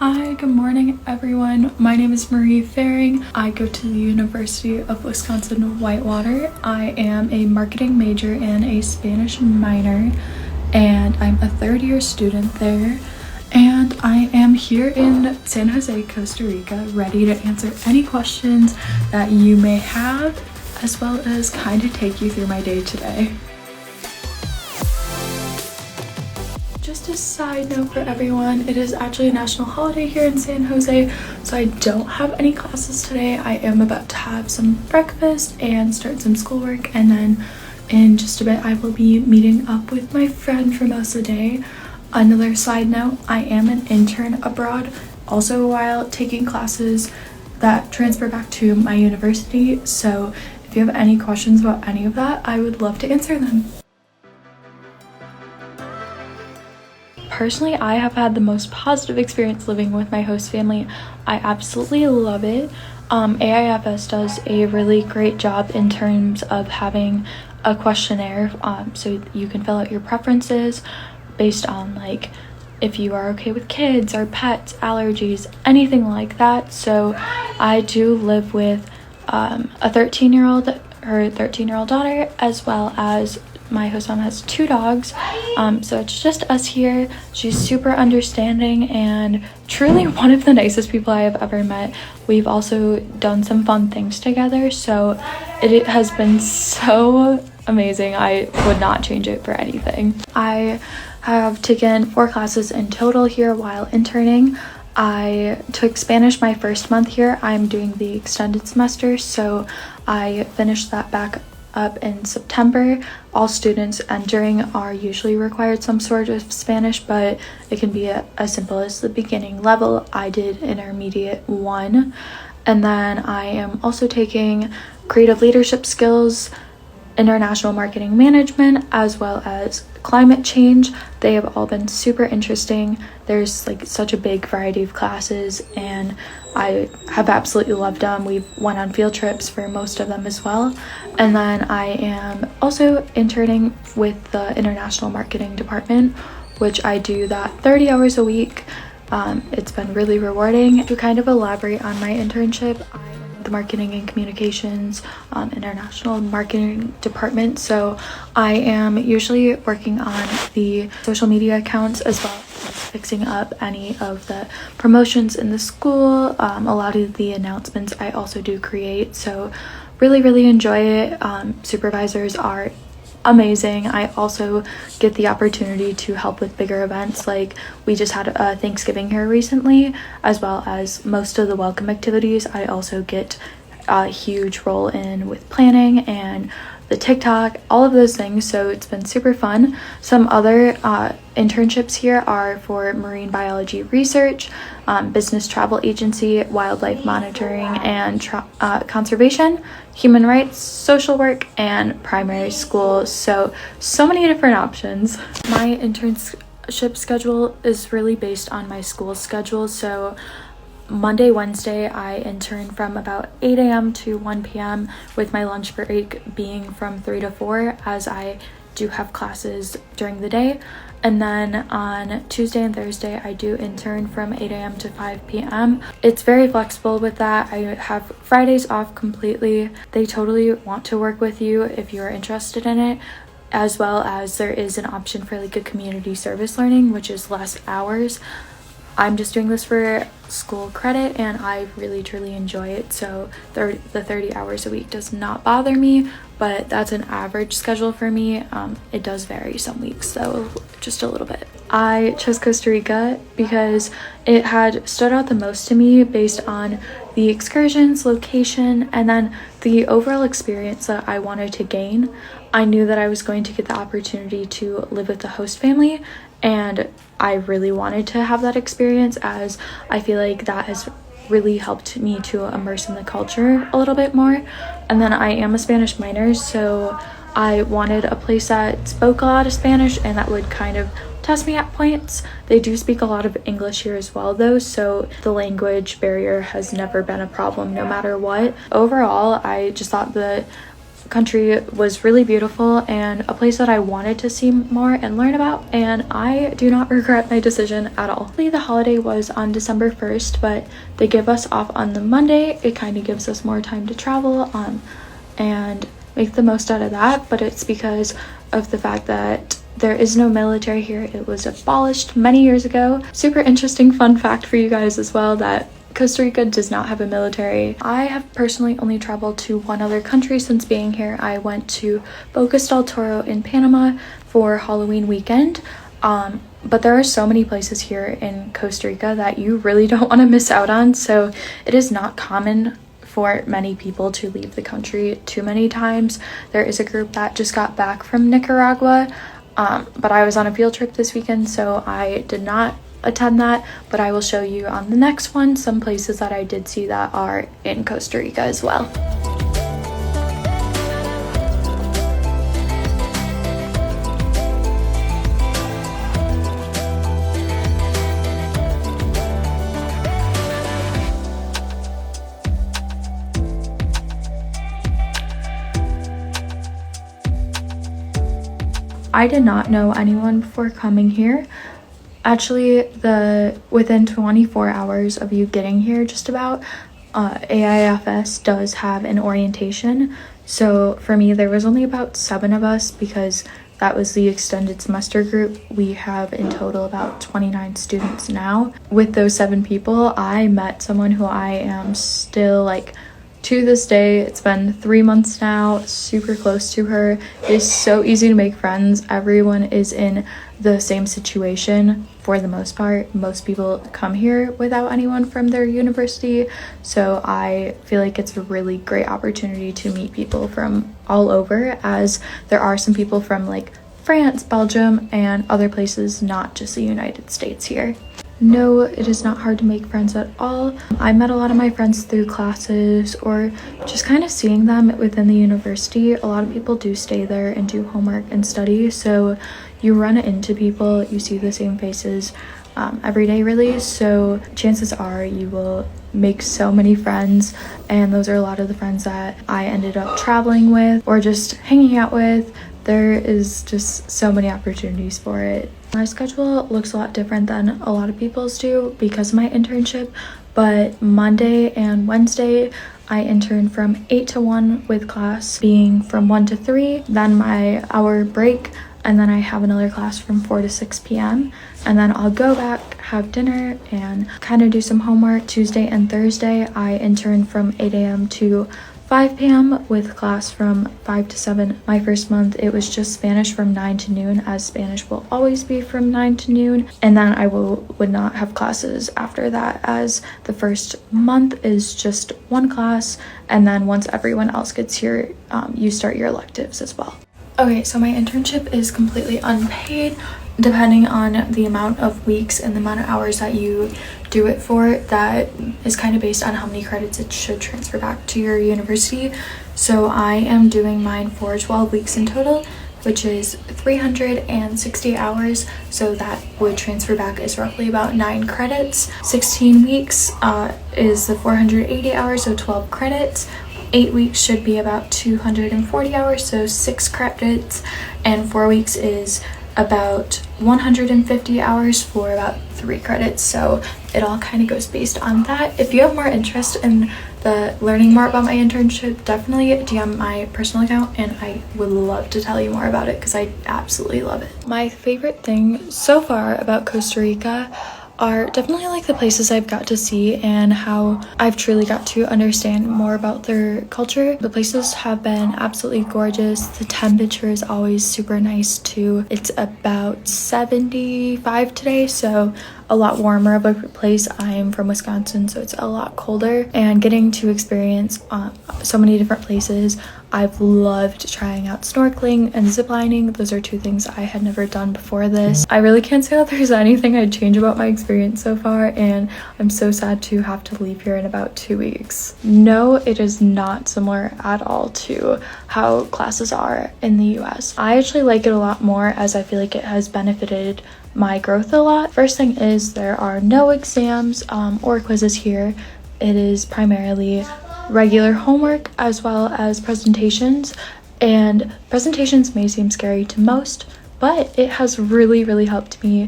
Hi, good morning everyone. My name is 𝗟𝗧𝗦. I go to the University of Wisconsin-Whitewater. I am a marketing major and a Spanish minor, and I'm a third-year student there. And I am here in San Jose, Costa Rica, ready to answer any questions that you may have, as well as kind of take you through my day today. Just a side note for everyone, it is actually a national holiday here in San Jose, so I don't have any classes today. I am about to have some breakfast and start some schoolwork, and then in just a bit I will be meeting up with my friend for most of the day. Another side note, I am an intern abroad, also while taking classes that transfer back to my university, so if you have any questions about any of that, I would love to answer them. Personally, I have had the most positive experience living with my host family. I absolutely love it. AIFS does a really great job in terms of having a questionnaire, so you can fill out your preferences based on like if you are okay with kids or pets, allergies, anything like that. So I do live with her 13-year-old daughter, as well as my host mom has 2 dogs, so it's just us here. She's super understanding and truly one of the nicest people I have ever met. We've also done some fun things together, so it has been so amazing. I would not change it for anything. I have taken 4 classes in total here while interning. I took Spanish my first month here. I'm doing the extended semester, so I finished that back up in September. All students entering are usually required some sort of Spanish, but it can be as simple as the beginning level. I did intermediate 1, and then I am also taking creative leadership skills, international marketing management, as well as climate change. They have all been super interesting. There's like such a big variety of classes, and I have absolutely loved them. We've went on field trips for most of them as well. And then I am also interning with the international marketing department, which I do that 30 hours a week. It's been really rewarding. To kind of elaborate on my internship, I am the marketing and communications international marketing department, so I am usually working on the social media accounts as well as fixing up any of the promotions in the school. A lot of the announcements I also do create, so really enjoy it. Supervisors are amazing. I also get the opportunity to help with bigger events, like we just had a Thanksgiving here recently, as well as most of the welcome activities. I also get a huge role in with planning and the TikTok, all of those things, so it's been super fun. Some other internships here are for marine biology research, business travel agency, wildlife monitoring and conservation, human rights, social work, and primary school. So many different options. My internship schedule is really based on my school schedule, so Monday, Wednesday, I intern from about 8 a.m. to 1 p.m. with my lunch break being from 3 to 4, as I do have classes during the day. And then on Tuesday and Thursday, I do intern from 8 a.m. to 5 p.m. It's very flexible with that. I have Fridays off completely. They totally want to work with you if you're interested in it, as well as there is an option for like a community service learning, which is less hours. I'm just doing this for school credit, and I really truly enjoy it, so the 30 hours a week does not bother me, but that's an average schedule for me. It does vary some weeks, so just a little bit. I chose Costa Rica because it had stood out the most to me based on the excursions, location, and then the overall experience that I wanted to gain. I knew that I was going to get the opportunity to live with the host family, and I really wanted to have that experience, as I feel like that has really helped me to immerse in the culture a little bit more. And then I am a Spanish minor, so I wanted a place that spoke a lot of Spanish and that would kind of test me at points. They do speak a lot of English here as well though, so the language barrier has never been a problem no matter what. Overall, I just thought the country was really beautiful and a place that I wanted to see more and learn about, and I do not regret my decision at all. The holiday was on December 1st, but they give us off on the Monday. It kind of gives us more time to travel and make the most out of that, but it's because of the fact that there is no military here. It was abolished many years ago. Super interesting fun fact for you guys as well, that Costa Rica does not have a military. I have personally only traveled to one other country since being here. I went to Costa 𝗟𝗧 in Panama for Halloween weekend. But there are so many places here in Costa Rica that you really don't want to miss out on. So it is not common for many people to leave the country too many times. There is a group that just got back from Nicaragua, but I was on a field trip this weekend, so I did not attend that, but I will show you on the next one some places that I did see that are in Costa Rica as well. I did not know anyone before coming here. Actually, within 24 hours of you getting here, just about, AIFS does have an orientation. So for me, there was only about 7 of us because that was the extended semester group. We have in total about 29 students now. With those 7 people, I met someone who I am still like, to this day, it's been 3 months now, super close to her. It is so easy to make friends. Everyone is in the same situation for the most part. Most people come here without anyone from their university, so I feel like it's a really great opportunity to meet people from all over, as there are some people from like France, Belgium, and other places, not just the United States here. No, it is not hard to make friends at all. I met a lot of my friends through classes or just kind of seeing them within the university. A lot of people do stay there and do homework and study, so you run into people, you see the same faces every day really, so chances are you will make so many friends, and those are a lot of the friends that I ended up traveling with or just hanging out with. There is just so many opportunities for it. My schedule looks a lot different than a lot of people's do because of my internship, but Monday and Wednesday I intern from 8 to 1 with class being from 1 to 3, then my hour break, and then I have another class from 4 to 6 p.m. and then I'll go back, have dinner, and kind of do some homework. Tuesday and Thursday I intern from 8 a.m. to 5 p.m. with class from 5 to 7. My first month, it was just Spanish from 9 to noon, as Spanish will always be from 9 to noon. And then I would not have classes after that, as the first month is just one class. And then once everyone else gets here, you start your electives as well. Okay, so my internship is completely unpaid. Depending on the amount of weeks and the amount of hours that you do it for, that is kind of based on how many credits it should transfer back to your university. So I am doing mine for 12 weeks in total, which is 360 hours. So that would transfer back as roughly about 9 credits. 16 weeks is the 480 hours, so 12 credits. 8 weeks should be about 240 hours, so 6 credits. And 4 weeks is about 150 hours for about 3 credits, so it all kind of goes based on that. If you have more interest in learning more about my internship, definitely DM my personal account and I would love to tell you more about it because I absolutely love it. My favorite thing so far about Costa Rica are definitely like the places I've got to see and how I've truly got to understand more about their culture. The places have been absolutely gorgeous. The temperature is always super nice too. It's about 75 today, so a lot warmer of a place. I am from Wisconsin, so it's a lot colder, and getting to experience so many different places. I've loved trying out snorkeling and ziplining. Those are 2 things I had never done before this. I really can't say that there's anything I'd change about my experience so far, and I'm so sad to have to leave here in about 2 weeks. No, it is not similar at all to how classes are in the US. I actually like it a lot more, as I feel like it has benefited my growth a lot. First thing is there are no exams or quizzes here. It is primarily regular homework as well as presentations, And presentations may seem scary to most, but it has really helped me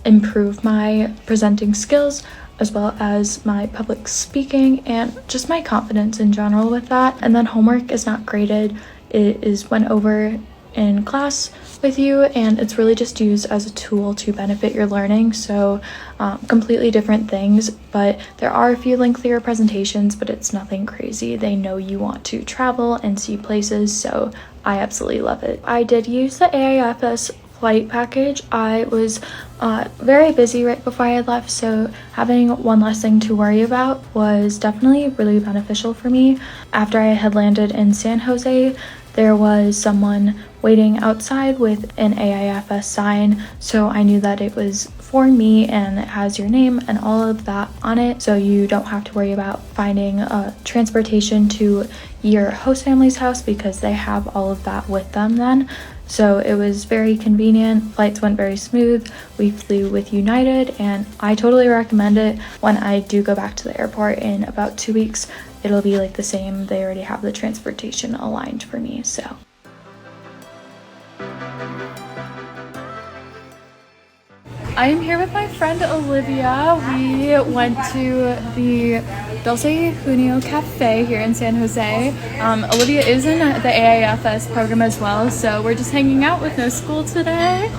improve my presenting skills, as well as my public speaking and just my confidence in general with that. And then homework is not graded. It is went over in class with you, and it's really just used as a tool to benefit your learning. So completely different things, but there are a few lengthier presentations, but it's nothing crazy. They know you want to travel and see places, so I absolutely love it. I did use the AIFS flight package. I was very busy right before I left, so having one less thing to worry about was definitely really beneficial for me. After I had landed in San Jose, there was someone waiting outside with an AIFS sign, so I knew that it was for me and it has your name and all of that on it, so you don't have to worry about finding transportation to your host family's house because they have all of that with them then. So it was very convenient. Flights went very smooth. We flew with United, and I totally recommend it. When I do go back to the airport in about 2 weeks, it'll be like the same. They already have the transportation aligned for me, so. I am here with my friend Olivia. We went to the 𝗟𝗘𝗧'𝗦 cafe here in San Jose. Olivia is in the AIFS program as well, so we're just hanging out with no school today.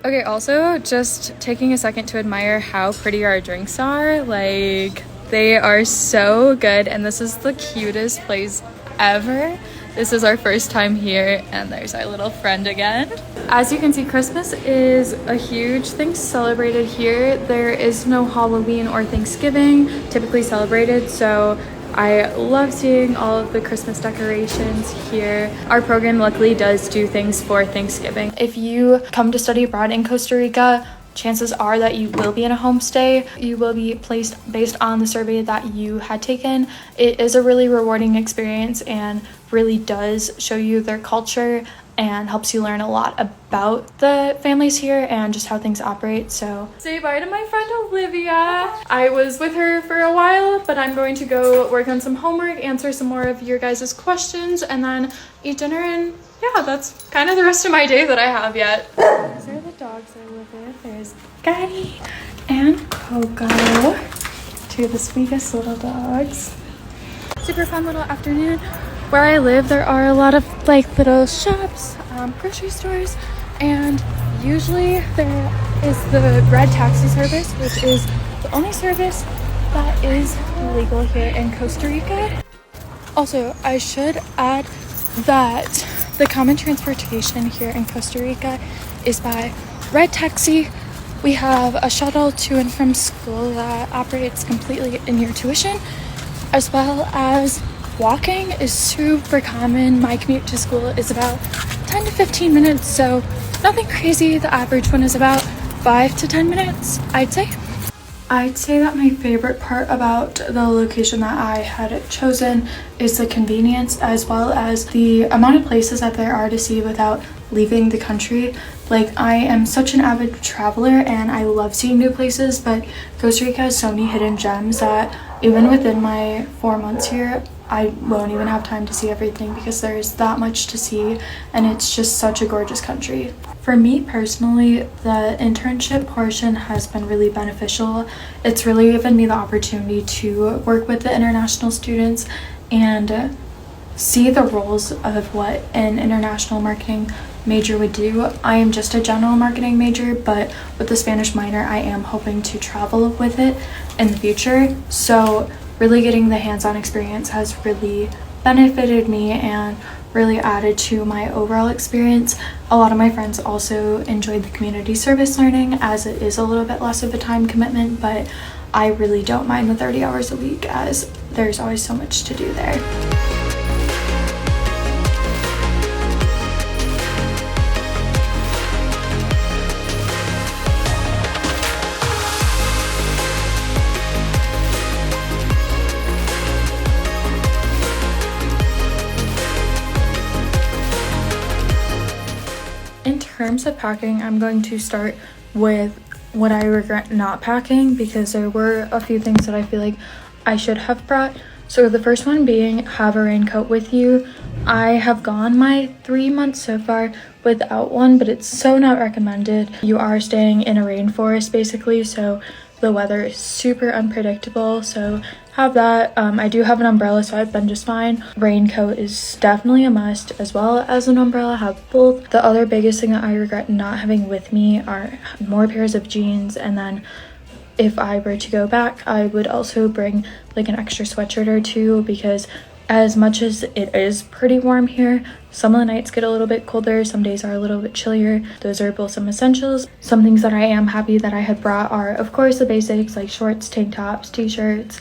Okay, also just taking a second to admire how pretty our drinks are. Like, they are so good, and this is the cutest place ever. This is our first time here, and there's our little friend again. As you can see, Christmas is a huge thing celebrated here. There is no Halloween or Thanksgiving typically celebrated, so I love seeing all of the Christmas decorations here. Our program luckily does do things for Thanksgiving. If you come to study abroad in Costa Rica, chances are that you will be in a homestay. You will be placed based on the survey that you had taken. It is a really rewarding experience and really does show you their culture and helps you learn a lot about the families here and just how things operate. So say bye to my friend Olivia. I was with her for a while, but I'm going to go work on some homework, answer some more of your guys' questions, and then eat dinner. And yeah, that's kind of the rest of my day that I have yet. These are the dogs I live with. There's Gaddy and Coco, two of the sweetest little dogs. Super fun little afternoon. Where I live, there are a lot of like little shops, grocery stores, and usually there is the red taxi service, which is the only service that is legal here in Costa Rica. Also, I should add that the common transportation here in Costa Rica is by red taxi. We have a shuttle to and from school that operates completely in your tuition, as well as walking is super common. My commute to school is about 10 to 15 minutes, so nothing crazy. The average one is about 5 to 10 minutes, I'd say. I'd say that my favorite part about the location that I had chosen is the convenience, as well as the amount of places that there are to see without leaving the country. Like, I am such an avid traveler and I love seeing new places, but Costa Rica has so many hidden gems that even within my 4 months here, I won't even have time to see everything because there's that much to see, and it's just such a gorgeous country. For me personally, the internship portion has been really beneficial. It's really given me the opportunity to work with the international students and see the roles of what an international marketing major would do. I am just a general marketing major, but with the Spanish minor, I am hoping to travel with it in the future. So really getting the hands-on experience has really benefited me and really added to my overall experience. A lot of my friends also enjoyed the community service learning, as it is a little bit less of a time commitment, but I really don't mind the 30 hours a week as there's always so much to do there. In terms of packing, I'm going to start with what I regret not packing because there were a few things that I feel like I should have brought. So the first one being have a raincoat with you. I have gone my 3 months so far without one, but it's so not recommended. You are staying in a rainforest basically, so the weather is super unpredictable, so have that. I do have an umbrella, so I've been just fine. Raincoat is definitely a must, as well as an umbrella. Have both. The other biggest thing that I regret not having with me are more pairs of jeans, and then if I were to go back, I would also bring like an extra sweatshirt or two, because as much as it is pretty warm here, some of the nights get a little bit colder, some days are a little bit chillier. Those are both some essentials. Some things that I am happy that I had brought are, of course, the basics like shorts, tank tops, t-shirts,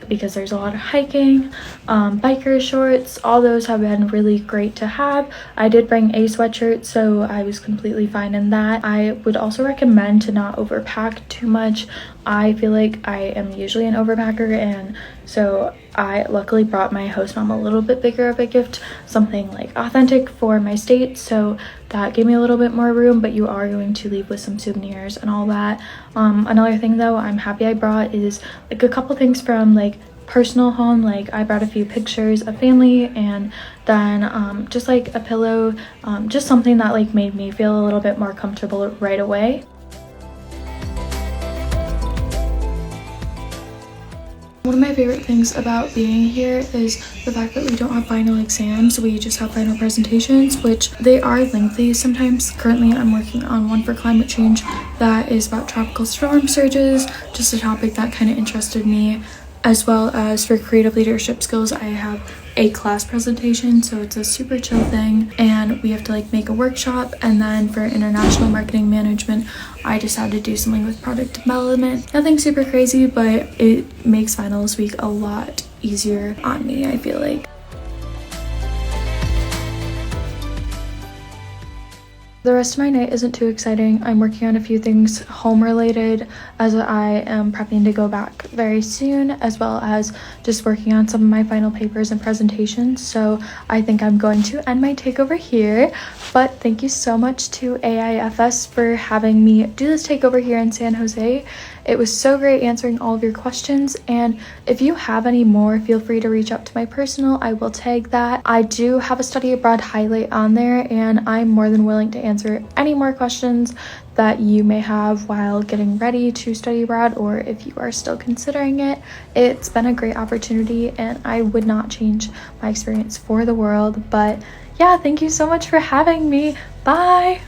because there's a lot of hiking, biker shorts. All those have been really great to have. I did bring a sweatshirt, so I was completely fine in that. I would also recommend to not overpack too much. I feel like I am usually an overpacker, and so I luckily brought my host mom a little bit bigger of a gift, something like authentic for my state, so that gave me a little bit more room, but you are going to leave with some souvenirs and all that. Another thing though I'm happy I brought is like a couple things from like personal home. Like I brought a few pictures of family, and then just like a pillow, just something that like made me feel a little bit more comfortable right away. One of my favorite things about being here is the fact that we don't have final exams, we just have final presentations, which they are lengthy sometimes. Currently I'm working on one for climate change that is about tropical storm surges, just a topic that kind of interested me, as well as for creative leadership skills I have a class presentation, so it's a super chill thing, and we have to like make a workshop. And then for international marketing management, I just had to do something with product development. Nothing super crazy, but it makes finals week a lot easier on me, I feel like. The rest of my night isn't too exciting. I'm working on a few things home related, as I am prepping to go back very soon, as well as just working on some of my final papers and presentations. So I think I'm going to end my takeover here, but thank you so much to AIFS for having me do this takeover here in San Jose. It was so great answering all of your questions, and if you have any more, feel free to reach out to my personal. I will tag that. I do have a study abroad highlight on there, and I'm more than willing to answer any more questions that you may have while getting ready to study abroad, or if you are still considering it. It's been a great opportunity, and I would not change my experience for the world. But yeah, thank you so much for having me. Bye!